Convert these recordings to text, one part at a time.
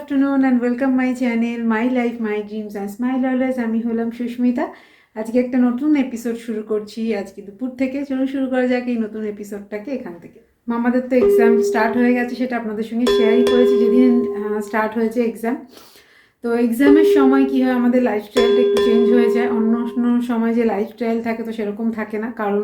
afternoon and welcome my channel My Life My Dreams and Smile Always। আমি হলাম সুস্মিতা। আজকে একটা নতুন এপিসোড শুরু করছি আজকে দুপুর থেকে। চলুন শুরু করা যাক এই নতুন এপিসোডটাকে এখান থেকে। আমাদের তো এক্সাম স্টার্ট হয়ে গেছে, সেটা আপনাদের সঙ্গে শেয়ারই করেছি যেদিন স্টার্ট হয়েছে এক্সাম। তো এক্সামের সময় কী হয়, আমাদের লাইফস্টাইলটা একটু চেঞ্জ হয়ে যায়। অন্য সময় যে লাইফস্টাইল থাকে তো সেরকম থাকে না, কারণ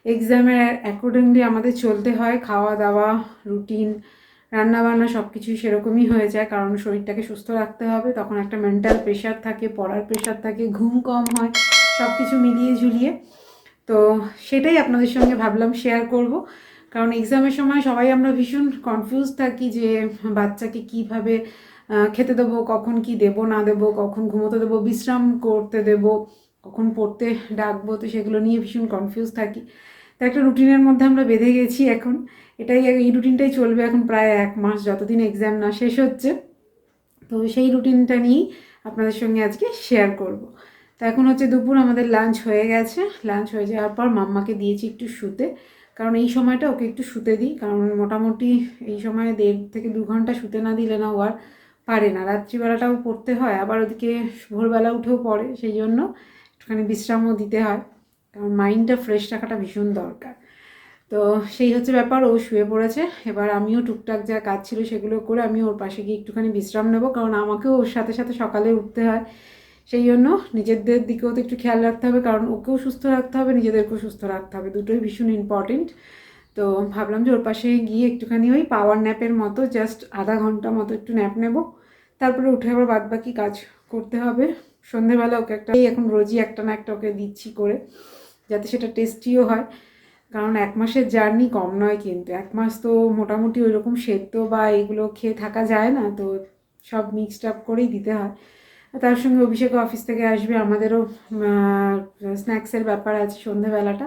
এক্সামের অ্যাকর্ডিংলি আমাদের চলতে হয়। খাওয়া দাওয়া রুটিন রান্নাবান্না সব কিছুই সেরকমই হয়ে যায়, কারণ শরীরটাকে সুস্থ রাখতে হবে। তখন একটা মেন্টাল প্রেশার থাকে, পড়ার প্রেশার থাকে, ঘুম কম হয়, সব কিছু মিলিয়ে ঝুলিয়ে। তো সেটাই আপনাদের সঙ্গে ভাবলাম শেয়ার করব, কারণ এক্সামের সময় সবাই আমরা ভীষণ কনফিউজ থাকি যে বাচ্চাকে কিভাবে খেতে দেবো, কখন কি দেব না দেবো, কখন ঘুমোতে দেবো, বিশ্রাম করতে দেব, কখন পড়তে ডাকবো। তো সেগুলো নিয়ে ভীষণ কনফিউজ থাকি। তো একটা রুটিনের মধ্যে আমরা বেঁধে গেছি এখন। এই রুটিনটাই চলবে এখন প্রায় 1 মাস, যতদিন এক্সাম না শেষ হচ্ছে। তো সেই রুটিনটা নিয়েই আপনাদের সঙ্গে আজকে শেয়ার করব। তো এখন হচ্ছে দুপুর, আমাদের লাঞ্চ হয়ে গেছে। লাঞ্চ হয়ে যাওয়ার পর মাম্মাকে দিয়েছি একটু শুতে, কারণ এই সময়টা ওকে একটু শুতে দিই, কারণ মোটামুটি এই সময় 1.5 থেকে 2 ঘন্টা শুতে না দিলে না ও আর পারে না। রাত্রিবেলাটাও পড়তে হয়, আবার ওদিকে ভোরবেলা উঠেও পড়ে, সেই জন্য একটুখানি বিশ্রামও দিতে হয়, কারণ মাইন্ডটা ফ্রেশ রাখাটা ভীষণ দরকার। তো সেই হচ্ছে ব্যাপার। ও শুয়ে পড়েছে, এবার আমিও টুকটাক যা কাজ ছিল সেগুলো করে আমি ওর পাশে গিয়ে একটুখানি বিশ্রাম নেব, কারণ আমাকেও ওর সাথে সাথে সকালে উঠতে হয়। সেই জন্য নিজেদের দিকেও তো একটু খেয়াল রাখতে হবে, কারণ ওকেও সুস্থ রাখতে হবে, নিজেদেরকেও সুস্থ রাখতে হবে, দুটোই ভীষণ ইম্পর্টেন্ট। তো ভাবলাম যে ওর পাশে গিয়ে একটুখানি ওই পাওয়ার ন্যাপের মতো জাস্ট আধা ঘন্টা মতো একটু ন্যাপ নেব, তারপরে উঠে আবার বাদবাকি কাজ করতে হবে। সন্ধেবেলা ওকে এখন রোজই একটা না একটা ওকে দিচ্ছি করে, যাতে সেটা টেস্টিও হয়। কারণ 1 মাসের জার্নি কম নয়, কিন্তু 1 মাস তো মোটামুটি ওই রকম সেদ্ধ বা এগুলো খেয়ে থাকা যায় না, তো সব মিক্সড আপ করেই দিতে হয়। তার সঙ্গে অভিষেক অফিস থেকে আসবে, আমাদেরও স্ন্যাক্সের ব্যাপার আছে সন্ধেবেলাটা।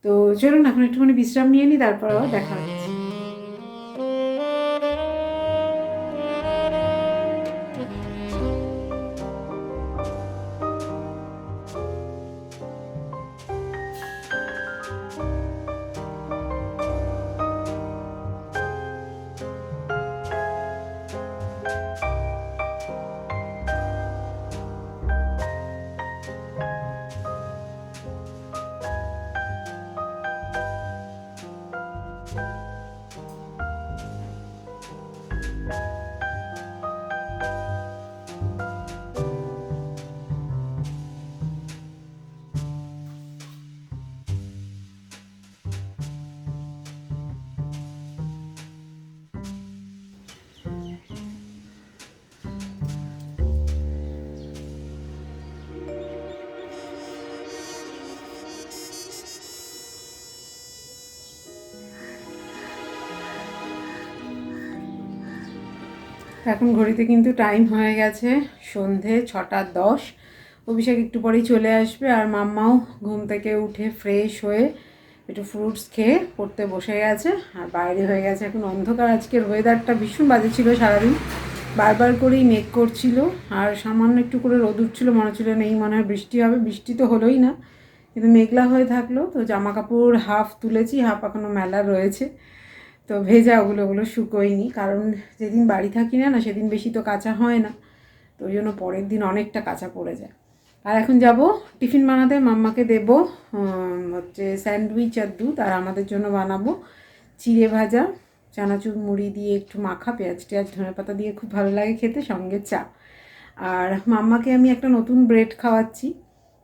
তো চলুন এখন একটুখানি বিশ্রাম নিয়ে নিই, তারপর আবার দেখা হচ্ছে। এখন ঘড়িতে কিন্তু টাইম হয়ে গেছে সন্ধে 6:10। অভিষেক একটু পরেই চলে আসবে, আর মাম্মাও ঘুম থেকে উঠে ফ্রেশ হয়ে একটু ফ্রুটস খেয়ে পড়তে বসে গেছে। আর বাইরে হয়ে গেছে এখন অন্ধকার। আজকের ওয়েদারটা ভীষণ বাজে ছিল, সারাদিন বারবার করেই মেঘ করছিল, আর সামান্য একটু করে রোদ উঠছিল, মনে হচ্ছিল নেই মনে হয় বৃষ্টি হবে। বৃষ্টি তো হলোই না, কিন্তু মেঘলা হয়ে থাকলো। তো জামা কাপড় হাফ তুলেছি, হাফ এখনও মেলা রয়েছে। তো ভেজা ওগুলো শুকোয়নি, কারণ যেদিন বাড়ি থাকি না সেদিন বেশি তো কাঁচা হয় না, তো ওই জন্য পরের দিন অনেকটা কাঁচা পড়ে যায়। আর এখন যাব টিফিন বানাতে, মাম্মাকে দেব হচ্ছে স্যান্ডউইচ আর দুধ, আর আমাদের জন্য বানাবো চিড়ে ভাজা, চানাচুর মুড়ি দিয়ে একটু মাখা, পেঁয়াজ টেয়াজ ধনেপাতা দিয়ে খুব ভালো লাগে খেতে, সঙ্গে চা। আর মাম্মাকে আমি একটা নতুন ব্রেড খাওয়াচ্ছি।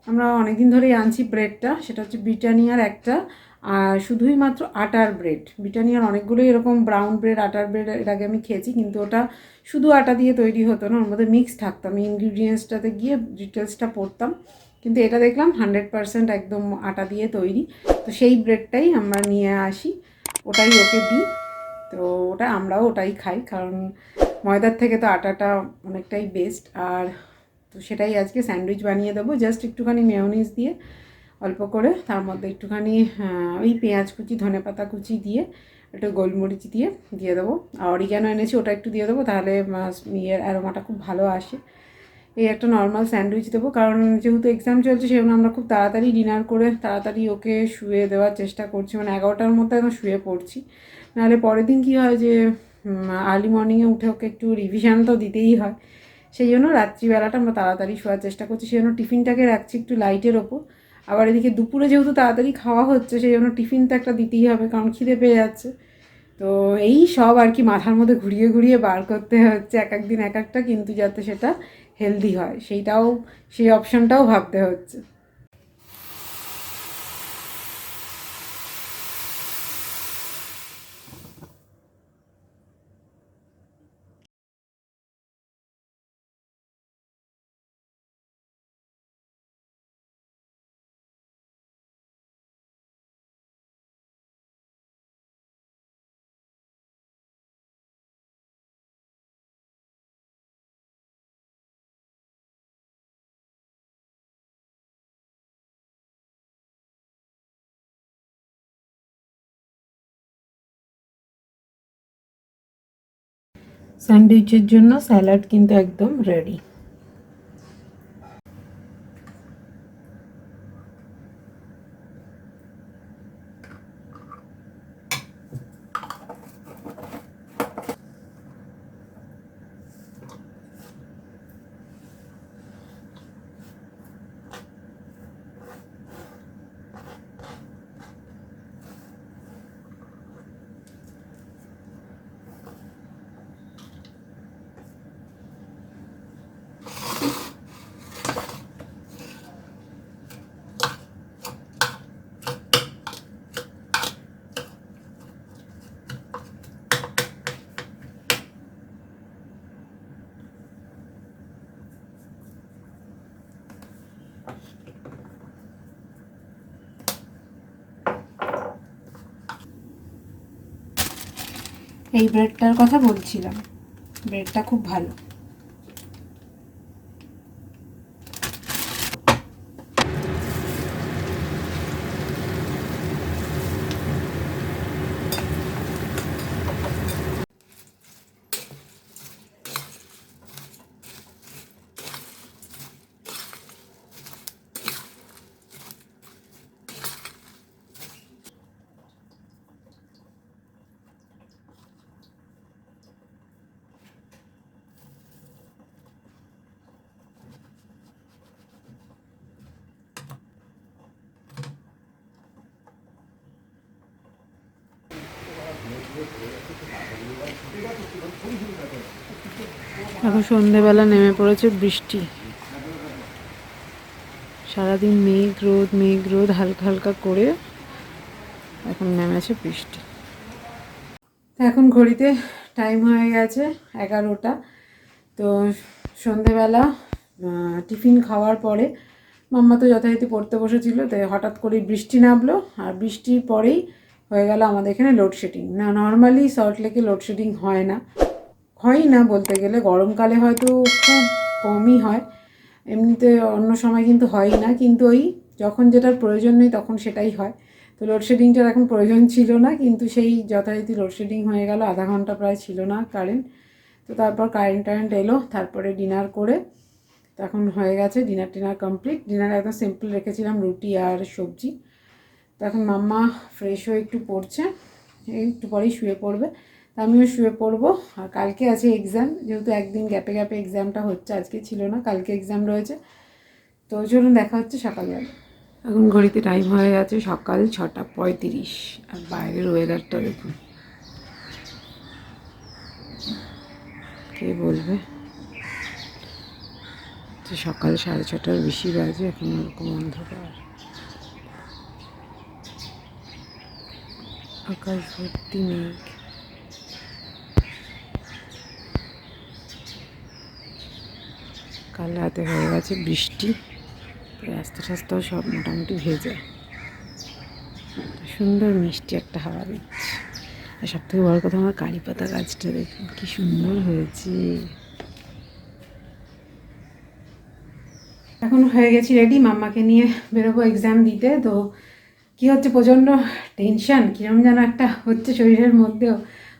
আমরা অনেকদিন ধরেই আনছি ব্রেডটা, সেটা হচ্ছে ব্রিটানিয়ার একটা, আর শুধুই মাত্র আটার ব্রেড। ব্রিটানিয়ার অনেকগুলোই এরকম ব্রাউন ব্রেড, আটার ব্রেড এর আগে আমি খেয়েছি, কিন্তু ওটা শুধু আটা দিয়ে তৈরি হতো না, ওর মধ্যে মিক্স থাকতো। আমি ইনগ্রিডিয়েন্টসটাতে গিয়ে ডিটেলসটা পড়তাম, কিন্তু এটা দেখলাম 100% একদম আটা দিয়ে তৈরি। তো সেই ব্রেডটাই আমরা নিয়ে আসি, ওটাই ওকে দিই। তো আমরাও ওটাই খাই, কারণ ময়দার থেকে তো আটাটা অনেকটাই বেস্ট। আর তো সেটাই আজকে স্যান্ডউইচ বানিয়ে দেবো, জাস্ট একটুখানি মেয়োনিজ দিয়ে অল্প করে, তার মধ্যে একটুখানি ওই পেঁয়াজ কুচি ধনেপাতা কুচি দিয়ে একটু গোলমরিচ দিয়ে দেবো। আর অরিগ্যানো এনেছি, ওটা একটু দিয়ে দেবো, তাহলে অ্যারোমাটা খুব ভালো আসে। এই একটা নর্মাল স্যান্ডউইচ দেবো, কারণ যেহেতু এক্সাম চলছে সেজন্য আমরা খুব তাড়াতাড়ি ডিনার করে তাড়াতাড়ি ওকে শুয়ে দেওয়ার চেষ্টা করছি, মানে 11টার মধ্যে এখন শুয়ে পড়ছি। নাহলে পরের দিন কী হয় যে আর্লি মর্নিংয়ে উঠে ওকে একটু রিভিশন তো দিতেই হয়, সেই জন্য রাত্রিবেলাটা আমরা তাড়াতাড়ি শোয়ার চেষ্টা করছি, সেই জন্য টিফিনটাকে রাখছি একটু লাইটের ওপর। আবার এদিকে দুপুরে যেহেতু তাড়াতাড়ি খাওয়া হচ্ছে, সেই জন্য টিফিন তো একটা দিতেই হবে, কারণ খিদে পেয়ে যাচ্ছে। তো এই সব আর কি মাথার মধ্যে ঘুরিয়ে ঘুরিয়ে বার করতে হচ্ছে এক এক দিন এক একটা, কিন্তু যাতে সেটা হেলদি হয় সেই অপশনটাও ভাবতে হচ্ছে। স্যান্ডউইচের জন্য স্যালাড কিন্তু একদম রেডি। এই ব্রেডটার কথা বলছিলাম, ব্রেডটা খুব ভালো। এখন সন্ধেবেলা নেমে পড়েছে বৃষ্টি, সারাদিন মেঘ রোদ হালকা হালকা করে এখন নেমেছে বৃষ্টি। এখন ঘড়িতে টাইম হয়ে গেছে 11টা। তো সন্ধেবেলা টিফিন খাওয়ার পরে মাম্মা তো যথারীতি পড়তে বসেছিল, তাই হঠাৎ করে বৃষ্টি নামলো, আর বৃষ্টির পরেই হয়ে গেল আমাদের এখানে লোডশেডিং। না, নর্মালি সল্টলেকে লোডশেডিং হয়ই না বলতে গেলে, গরমকালে হয়তো খুব কমই হয়, এমনিতে অন্য সময় কিন্তু হয়ই না, কিন্তু ওই যখন যেটার প্রয়োজন নেই তখন সেটাই হয়। তো লোডশেডিংটার এখন প্রয়োজন ছিল না, কিন্তু সেই যথারীতি লোডশেডিং হয়ে গেল, আধা ঘন্টা প্রায় ছিল না কারেন্ট। তো তারপর কারেন্ট এলো, তারপরে ডিনার করে তখন হয়ে গেছে, ডিনার কমপ্লিট। ডিনার একদম সিম্পল রেখেছিলাম, রুটি আর সবজি। তো এখন মাম্মা ফ্রেশ হয়ে একটু পড়ছে, একটু পরেই শুয়ে পড়বে, তা আমিও শুয়ে পড়বো। আর কালকে আছে এক্সাম, যেহেতু একদিন গ্যাপে এক্সামটা হচ্ছে, আজকে ছিল না, কালকে এক্সাম রয়েছে। তো চলুন দেখা হচ্ছে সকালবেলা। এখন ঘড়িতে টাইম হয়ে গেছে সকাল 6:35, আর বাইরের ওয়েদারটা দেখুন, কে বলবে যে সকাল 6:30টার বেশি বাজে, এখন ওরকম অন্ধকার, আকাশ ভর্তি মেঘ। কাল রাতে হয়ে গেছে বৃষ্টি, রাস্তা টাস্তাও সব মোটামুটি ভেজা, সুন্দর মিষ্টি একটা হাওয়া দিচ্ছে। আর সব থেকে বড় কথা, আমার কারি পাতা গাছটা দেখুন কি সুন্দর হয়েছে। এখন হয়ে গেছি রেডি, মাম্মাকে নিয়ে বেরোবো এক্সাম দিতে। তো কি হচ্ছে, প্রচণ্ড টেনশান কিরম যেন একটা হচ্ছে শরীরের মধ্যেও,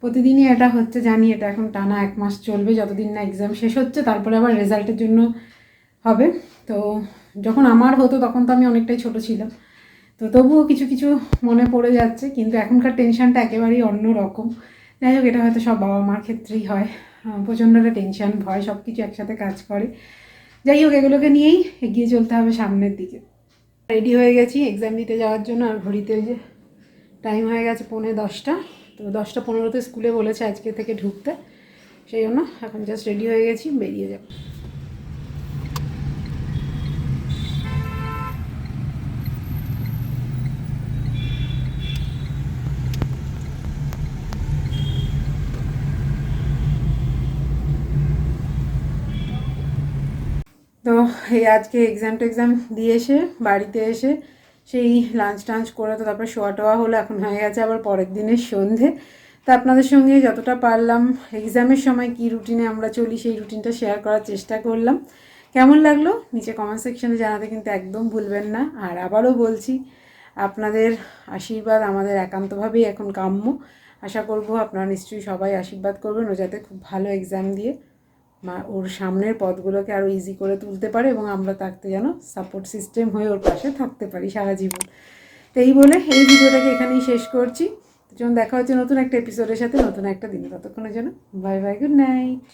প্রতিদিনই এটা হচ্ছে জানি। এটা এখন টানা 1 মাস চলবে, যতদিন না এক্সাম শেষ হচ্ছে, তারপরে আবার রেজাল্টের জন্য হবে। তো যখন আমার হতো তখন তো আমি অনেকটাই ছোট ছিলাম, তো তবুও কিছু কিছু মনে পড়ে যাচ্ছে, কিন্তু এখনকার টেনশানটা একেবারেই অন্য রকম। যাই হোক, এটা হয়তো সব বাবা মার ক্ষেত্রেই হয়, প্রচণ্ড একটা টেনশন, ভয়, সব কিছু একসাথে কাজ করে। যাই হোক, এগুলোকে নিয়েই এগিয়ে চলতে হবে সামনের দিকে। রেডি হয়ে গেছি এক্সাম দিতে যাওয়ার জন্য। আর ঘড়িতে ওই যে টাইম হয়ে গেছে 10:45। তো 10:15-তে স্কুলে বলেছে আজকে থেকে ঢুকতে, সেই জন্য এখন জাস্ট রেডি হয়ে গেছি, বেরিয়ে যাব। তো এই আজকে এক্সাম দিয়ে এসে বাড়িতে এসে সেই লাঞ্চ টাঞ্চ করে তো তারপর শোয়া টোয়া হলো। এখন হয়ে গেছে আবার পরের দিনের সন্ধে। তো আপনাদের সঙ্গে যতটা পারলাম এক্সামের সময় কি রুটিনে আমরা চলি সেই রুটিনটা শেয়ার করার চেষ্টা করলাম। কেমন লাগলো নিচে কমেন্ট সেকশনে জানাতে কিন্তু একদম ভুলবেন না। আর আবারও বলছি, আপনাদের আশীর্বাদ আমাদের একান্তভাবেই এখন কাম্য। আশা করব আপনারা নিশ্চয়ই সবাই আশীর্বাদ করবেন ও যাতে খুব ভালো এক্সাম দিয়ে ওর সামনের পথগুলোকে আরও ইজি করে তুলতে পারে এবং আমরা থাকতে যেন সাপোর্ট সিস্টেম হয়ে ওর পাশে থাকতে পারি সারা জীবন। তো এই বলে এই ভিডিওটাকে এখানেই শেষ করছি। যখন দেখা হচ্ছে নতুন একটা এপিসোডের সাথে নতুন একটা দিনে, ততক্ষণের জন্য বাই বাই, গুড নাইট।